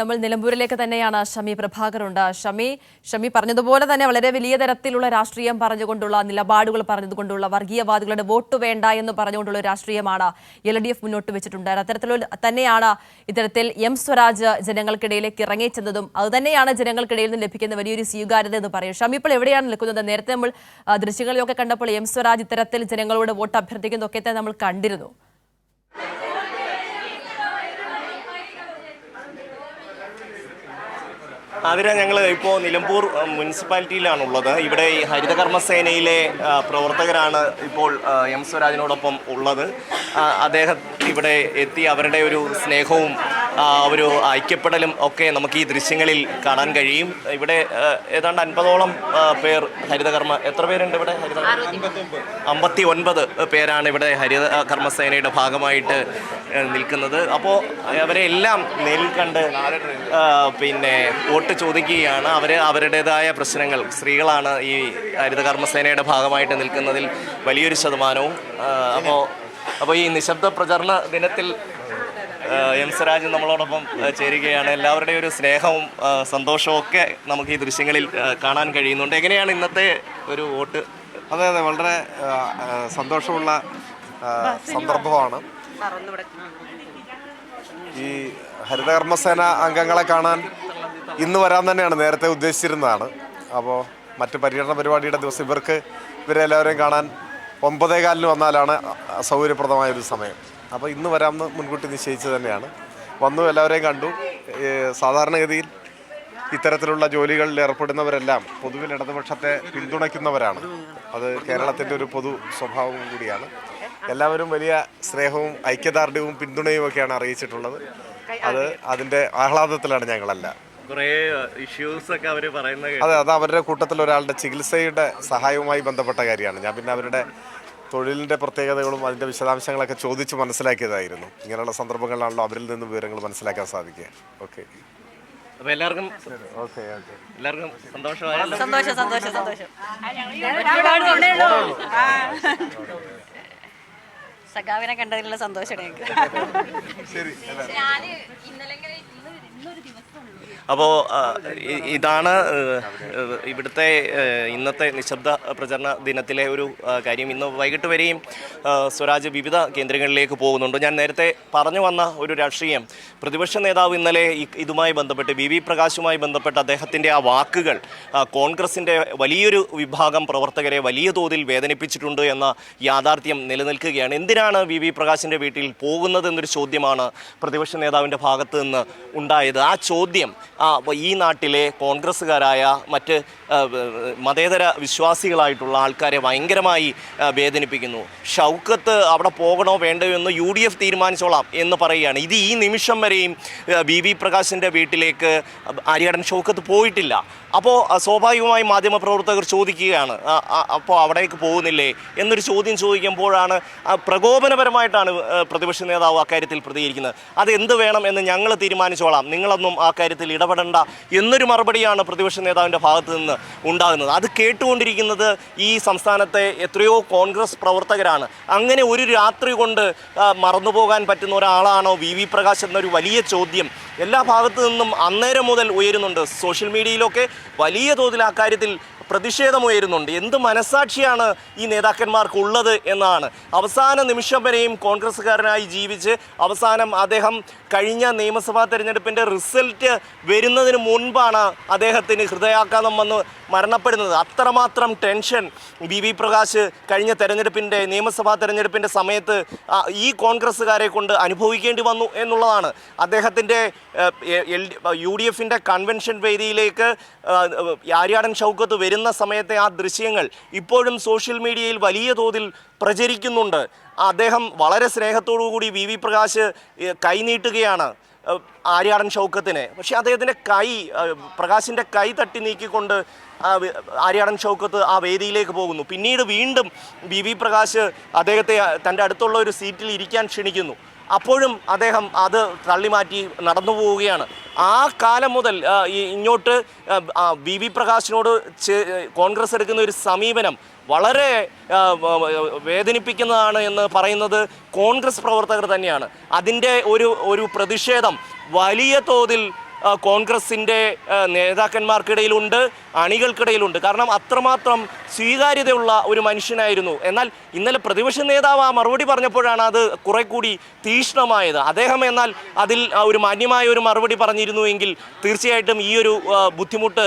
നമ്മൾ നിലമ്പൂരിലേക്ക് തന്നെയാണ് ഷമി പ്രഭാകറുണ്ട്. ഷമി പറഞ്ഞതുപോലെ തന്നെ വളരെ വലിയ തരത്തിലുള്ള രാഷ്ട്രീയം പറഞ്ഞുകൊണ്ടുള്ള നിലപാടുകൾ പറഞ്ഞുകൊണ്ടുള്ള വർഗീയവാദികളുടെ വോട്ട് വേണ്ട എന്ന് പറഞ്ഞുകൊണ്ടുള്ള രാഷ്ട്രീയമാണ് LDF മുന്നോട്ട് വെച്ചിട്ടുണ്ട്. അത്തരത്തിലുള്ള തന്നെയാണ് ഇത്തരത്തിൽ എം സ്വരാജ് ജനങ്ങൾക്കിടയിലേക്ക് ഇറങ്ങിച്ചെന്നതും അതുതന്നെയാണ് ജനങ്ങൾക്കിടയിൽ നിന്ന് ലഭിക്കുന്ന വലിയൊരു സ്വീകാര്യത എന്ന് പറയും. ഷമി ഇപ്പോൾ എവിടെയാണ് നിൽക്കുന്നത്? നേരത്തെ നമ്മൾ ദൃശ്യങ്ങളിലൊക്കെ കണ്ടപ്പോൾ എം സ്വരാജ് ഇത്തരത്തിൽ ജനങ്ങളോട് വോട്ട് അഭ്യർത്ഥിക്കുന്നതൊക്കെ തന്നെ നമ്മൾ കണ്ടിരുന്നു. അതിന് ഞങ്ങൾ ഇപ്പോൾ നിലമ്പൂർ മുനിസിപ്പാലിറ്റിയിലാണുള്ളത്. ഇവിടെ ഈ ഹരിതകർമ്മസേനയിലെ പ്രവർത്തകരാണ് ഇപ്പോൾ എം സ്വരാജിനോടൊപ്പം ഉള്ളത്. അദ്ദേഹം ഇവിടെ എത്തി അവരുടെ ഒരു സ്നേഹവും ഒരു ഐക്യപ്പെടലും ഒക്കെ നമുക്ക് ഈ ദൃശ്യങ്ങളിൽ കാണാൻ കഴിയും. ഇവിടെ ഏതാണ്ട് 50ഓളം പേർ എത്ര പേരുണ്ട് ഇവിടെ? 59 പേരാണ് ഇവിടെ ഹരിതകർമ്മസേനയുടെ ഭാഗമായിട്ട് നിൽക്കുന്നത്. അപ്പോൾ അവരെ എല്ലാം നേരിൽ കണ്ട് പിന്നെ വോട്ട് ചോദിക്കുകയാണ്. അവരുടേതായ പ്രശ്നങ്ങൾ, സ്ത്രീകളാണ് ഈ ഹരിതകർമ്മസേനയുടെ ഭാഗമായിട്ട് നിൽക്കുന്നതിൽ വലിയൊരു ശതമാനവും. അപ്പോൾ ഈ നിശബ്ദ പ്രചരണ ദിനത്തിൽ എം സ്വരാജ് നമ്മളോടൊപ്പം ചേരുകയാണ്. എല്ലാവരുടെയും ഒരു സ്നേഹവും സന്തോഷവും ഒക്കെ നമുക്ക് ഈ ദൃശ്യങ്ങളിൽ കാണാൻ കഴിയുന്നുണ്ട്. എങ്ങനെയാണ് ഇന്നത്തെ ഒരു വോട്ട്? അതെ, വളരെ സന്തോഷമുള്ള സന്ദർഭമാണ്. ഈ ഹരിതകർമ്മസേന അംഗങ്ങളെ കാണാൻ ഇന്ന് വരാൻ തന്നെയാണ് നേരത്തെ ഉദ്ദേശിച്ചിരുന്നതാണ്. അപ്പോൾ മറ്റ് പര്യടന പരിപാടിയുടെ ദിവസം ഇവരെല്ലാവരെയും കാണാൻ 9:15 വന്നാലാണ് സൗകര്യപ്രദമായൊരു സമയം. അപ്പോൾ ഇന്ന് വരാമെന്ന് മുൻകൂട്ടി നിശ്ചയിച്ച് തന്നെയാണ് വന്നു. എല്ലാവരെയും കണ്ടു. സാധാരണഗതിയിൽ ഇത്തരത്തിലുള്ള ജോലികളിൽ ഏർപ്പെടുന്നവരെല്ലാം പൊതുവിൽ ഇടതുപക്ഷത്തെ പിന്തുണയ്ക്കുന്നവരാണ്. അത് കേരളത്തിൻ്റെ ഒരു പൊതു സ്വഭാവം കൂടിയാണ്. എല്ലാവരും വലിയ സ്നേഹവും ഐക്യദാർഢ്യവും പിന്തുണയും ഒക്കെയാണ് അറിയിച്ചിട്ടുള്ളത്. അതിൻ്റെ ആഹ്ലാദത്തിലാണ് ഞങ്ങളെല്ലാം. കുറേ ഇഷ്യൂസ് ഒക്കെ അവർ പറയുന്നത്. അതെ, അത് അവരുടെ കൂട്ടത്തിൽ ഒരാളുടെ ചികിത്സയുടെ സഹായവുമായി ബന്ധപ്പെട്ട കാര്യമാണ്. ഞാൻ പിന്നെ അവരുടെ തൊഴിലിൻ്റെ പ്രത്യേകതകളും അതിൻ്റെ വിശദാംശങ്ങളൊക്കെ ചോദിച്ച് മനസ്സിലാക്കിയതായിരുന്നു. ഇങ്ങനെയുള്ള സന്ദർഭങ്ങളിലാണല്ലോ അവരിൽ നിന്ന് വിവരങ്ങൾ മനസ്സിലാക്കാൻ സാധിക്കുക. ഓക്കെ, അപ്പോൾ എല്ലാവർക്കും സന്തോഷമായല്ലോ. സഖാവിനെ കണ്ടതിലുള്ള സന്തോഷമാണ്. അപ്പോൾ ഇതാണ് ഇവിടുത്തെ ഇന്നത്തെ നിശബ്ദ പ്രചരണ ദിനത്തിലെ ഒരു കാര്യം. ഇന്ന് വൈകിട്ട് വരെയും സ്വരാജ് വിവിധ കേന്ദ്രങ്ങളിലേക്ക് പോകുന്നുണ്ട്. ഞാൻ നേരത്തെ പറഞ്ഞു വന്ന ഒരു രാഷ്ട്രീയം, പ്രതിപക്ഷ നേതാവ് ഇന്നലെ ഇതുമായി ബന്ധപ്പെട്ട് വി പ്രകാശുമായി ബന്ധപ്പെട്ട് അദ്ദേഹത്തിൻ്റെ ആ വാക്കുകൾ കോൺഗ്രസിൻ്റെ വലിയൊരു വിഭാഗം പ്രവർത്തകരെ വലിയ തോതിൽ വേദനിപ്പിച്ചിട്ടുണ്ട് എന്ന യാഥാർത്ഥ്യം നിലനിൽക്കുകയാണ്. എന്തിനാണ് വി പ്രകാശിൻ്റെ വീട്ടിൽ പോകുന്നതെന്നൊരു ചോദ്യമാണ് പ്രതിപക്ഷ നേതാവിൻ്റെ ഭാഗത്ത് നിന്ന് ഉണ്ടായത്. ആ ചോദ്യം ഈ നാട്ടിലെ കോൺഗ്രസ്സുകാരായ മറ്റ് മതേതര വിശ്വാസികളായിട്ടുള്ള ആൾക്കാരെ ഭയങ്കരമായി വേദനിപ്പിക്കുന്നു. ഷൗക്കത്ത് അവിടെ പോകണോ വേണ്ടയോ എന്ന് UDF തീരുമാനിച്ചോളാം എന്ന് പറയുകയാണ്. ഇത് ഈ നിമിഷം വരെയും വി പ്രകാശിൻ്റെ വീട്ടിലേക്ക് ആര്യാടൻ ഷൗക്കത്ത് പോയിട്ടില്ല. അപ്പോൾ സ്വാഭാവികമായി മാധ്യമപ്രവർത്തകർ ചോദിക്കുകയാണ്, അപ്പോൾ അവിടേക്ക് പോകുന്നില്ലേ എന്നൊരു ചോദ്യം ചോദിക്കുമ്പോഴാണ് പ്രകോപനപരമായിട്ടാണ് പ്രതിപക്ഷ നേതാവ് അക്കാര്യത്തിൽ പ്രതികരിക്കുന്നത്. അതെന്ത് വേണം എന്ന് ഞങ്ങൾ തീരുമാനിച്ചോളാം, നിങ്ങളൊന്നും ആ കാര്യത്തിൽ ഇടപെടേണ്ട എന്നൊരു മറുപടിയാണ് പ്രതിപക്ഷ നേതാവിൻ്റെ ഭാഗത്ത് നിന്ന് ഉണ്ടാകുന്നത്. അത് കേട്ടുകൊണ്ടിരിക്കുന്നത് ഈ സംസ്ഥാനത്തെ എത്രയോ കോൺഗ്രസ് പ്രവർത്തകരാണ്. അങ്ങനെ ഒരു രാത്രി കൊണ്ട് മറന്നുപോകാൻ പറ്റുന്ന ഒരാളാണോ വി പ്രകാശ് എന്നൊരു വലിയ ചോദ്യം എല്ലാ ഭാഗത്തു നിന്നും അന്നേരം മുതൽ ഉയരുന്നുണ്ട്. സോഷ്യൽ മീഡിയയിലൊക്കെ വലിയ തോതിൽ ആ കാര്യത്തിൽ പ്രതിഷേധമുയരുന്നുണ്ട്. എന്ത് മനസ്സാക്ഷിയാണ് ഈ നേതാക്കന്മാർക്കുള്ളത് എന്നാണ്. അവസാന നിമിഷം വരെയും കോൺഗ്രസ്സുകാരനായി ജീവിച്ച് അവസാനം അദ്ദേഹം കഴിഞ്ഞ നിയമസഭാ തെരഞ്ഞെടുപ്പിൻ്റെ റിസൾട്ട് വരുന്നതിന് മുൻപാണ് അദ്ദേഹത്തിന് ഹൃദയാഘാതം വന്ന് മരണപ്പെടുന്നത്. അത്രമാത്രം ടെൻഷൻ വി പ്രകാശ് കഴിഞ്ഞ നിയമസഭാ തെരഞ്ഞെടുപ്പിൻ്റെ സമയത്ത് ഈ കോൺഗ്രസ്സുകാരെ കൊണ്ട് അനുഭവിക്കേണ്ടി വന്നു എന്നുള്ളതാണ്. അദ്ദേഹത്തിൻ്റെ UDFൻ്റെ കൺവെൻഷൻ വേദിയിലേക്ക് ആര്യാടൻ ഷൗക്കത്ത് വരുന്ന സമയത്തെ ആ ദൃശ്യങ്ങൾ ഇപ്പോഴും സോഷ്യൽ മീഡിയയിൽ വലിയ തോതിൽ പ്രചരിക്കുന്നുണ്ട്. അദ്ദേഹം വളരെ സ്നേഹത്തോടു കൂടി വി പ്രകാശ് കൈനീട്ടുകയാണ് ആര്യാടൻ ഷൗക്കത്തിന്. പക്ഷേ അദ്ദേഹത്തിൻ്റെ പ്രകാശിൻ്റെ കൈ തട്ടി നീക്കിക്കൊണ്ട് ആര്യാടൻ ഷൗക്കത്ത് ആ വേദിയിലേക്ക് പോകുന്നു. പിന്നീട് വീണ്ടും വി പ്രകാശ് അദ്ദേഹത്തെ തൻ്റെ അടുത്തുള്ള ഒരു സീറ്റിൽ ഇരിക്കാൻ ക്ഷണിക്കുന്നു. അപ്പോഴും അദ്ദേഹം അത് തള്ളിമാറ്റി നടന്നു പോവുകയാണ്. ആ കാലം മുതൽ ഇങ്ങോട്ട് വി പ്രകാശിനോട് കോൺഗ്രസ് എടുക്കുന്ന ഒരു സമീപനം വളരെ വേദനിപ്പിക്കുന്നതാണ് എന്ന് പറയുന്നത് കോൺഗ്രസ് പ്രവർത്തകർ തന്നെയാണ്. അതിൻ്റെ ഒരു പ്രതിഷേധം വലിയ തോതിൽ കോൺഗ്രസിൻ്റെ നേതാക്കന്മാർക്കിടയിലുണ്ട്, അണികൾക്കിടയിലുണ്ട്. കാരണം അത്രമാത്രം സ്വീകാര്യതയുള്ള ഒരു മനുഷ്യനായിരുന്നു. എന്നാൽ ഇന്നലെ പ്രതിപക്ഷ നേതാവ് ആ മറുപടി പറഞ്ഞപ്പോഴാണ് അത് കുറെ കൂടി തീക്ഷ്ണമായത്. അദ്ദേഹം എന്നാൽ അതിൽ ഒരു മാന്യമായ ഒരു മറുപടി പറഞ്ഞിരുന്നുവെങ്കിൽ തീർച്ചയായിട്ടും ഈ ഒരു ബുദ്ധിമുട്ട്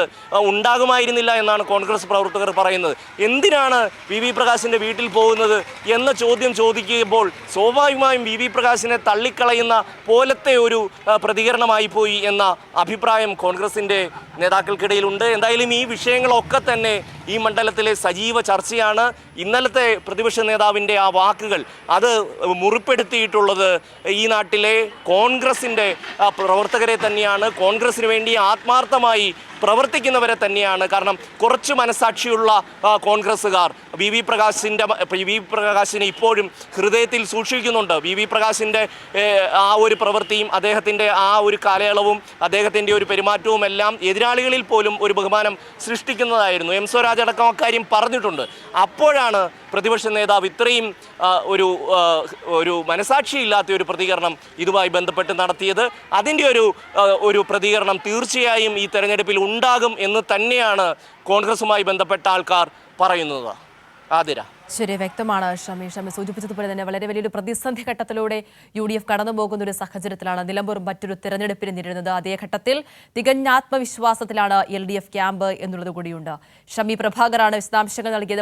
ഉണ്ടാകുമായിരുന്നില്ല എന്നാണ് കോൺഗ്രസ് പ്രവർത്തകർ പറയുന്നത്. എന്തിനാണ് വി പ്രകാശിൻ്റെ വീട്ടിൽ പോകുന്നത് എന്ന ചോദ്യം ചോദിക്കുമ്പോൾ സ്വാഭാവികമായും വി പ്രകാശിനെ തള്ളിക്കളയുന്ന പോലത്തെ ഒരു പ്രതികരണമായി പോയി എന്ന അഭിപ്രായം കോൺഗ്രസിൻ്റെ നേതാക്കൾക്കിടയിലുണ്ട്. എന്തായാലും ഈ വിഷയങ്ങളൊക്കെ തന്നെ ഈ മണ്ഡലത്തിലെ സജീവ ചർച്ചയാണ്. ഇന്നലത്തെ പ്രതിപക്ഷ നേതാവിൻ്റെ ആ വാക്കുകൾ അത് മുറിപ്പെടുത്തിയിട്ടുള്ളത് ഈ നാട്ടിലെ കോൺഗ്രസിൻ്റെ പ്രവർത്തകരെ തന്നെയാണ്, കോൺഗ്രസിന് വേണ്ടി ആത്മാർത്ഥമായി പ്രവർത്തിക്കുന്നവരെ തന്നെയാണ്. കാരണം കുറച്ച് മനസാക്ഷിയുള്ള കോൺഗ്രസ്സുകാർ വി പ്രകാശിനെ ഇപ്പോഴും ഹൃദയത്തിൽ സൂക്ഷിക്കുന്നുണ്ട്. വി പ്രകാശിൻ്റെ ആ ഒരു പ്രവൃത്തിയും അദ്ദേഹത്തിൻ്റെ ആ ഒരു കാലയളവും അദ്ദേഹത്തിൻ്റെ ഒരു പെരുമാറ്റവും എല്ലാം എതിരാളികളിൽ പോലും ഒരു ബഹുമാനം സൃഷ്ടിക്കുന്നതായിരുന്നു. എം സ്വരാജ് അടക്കം അക്കാര്യം പറഞ്ഞിട്ടുണ്ട്. അപ്പോഴാണ് പ്രതിപക്ഷ നേതാവ് ഇത്രയും ഒരു മനസാക്ഷിയില്ലാത്ത ഒരു പ്രതികരണം ഇതുമായി ബന്ധപ്പെട്ട് നടത്തിയത്. അതിൻ്റെ ഒരു പ്രതികരണം തീർച്ചയായും ഈ തെരഞ്ഞെടുപ്പിൽ ഉണ്ടാകും എന്ന് തന്നെയാണ് കോൺഗ്രസുമായി ബന്ധപ്പെട്ട ആൾക്കാർ പറയുന്നത്. ആതിര, ശരി, വ്യക്തമാണ്. ഷമി സൂചിപ്പിച്ചതുപോലെ തന്നെ വളരെ വലിയൊരു പ്രതിസന്ധി ഘട്ടത്തിലൂടെ UDF കടന്നു പോകുന്ന ഒരു സാഹചര്യത്തിലാണ് നിലമ്പൂർ മറ്റൊരു തെരഞ്ഞെടുപ്പിനെ നേരിടുന്നത്. അതേ ഘട്ടത്തിൽ തികഞ്ഞ ആത്മവിശ്വാസത്തിലാണ് LDF ക്യാമ്പ് എന്നുള്ളത് കൂടിയുണ്ട്. ഷമി പ്രഭാകറാണ് വിശദാംശങ്ങൾ നൽകിയത്.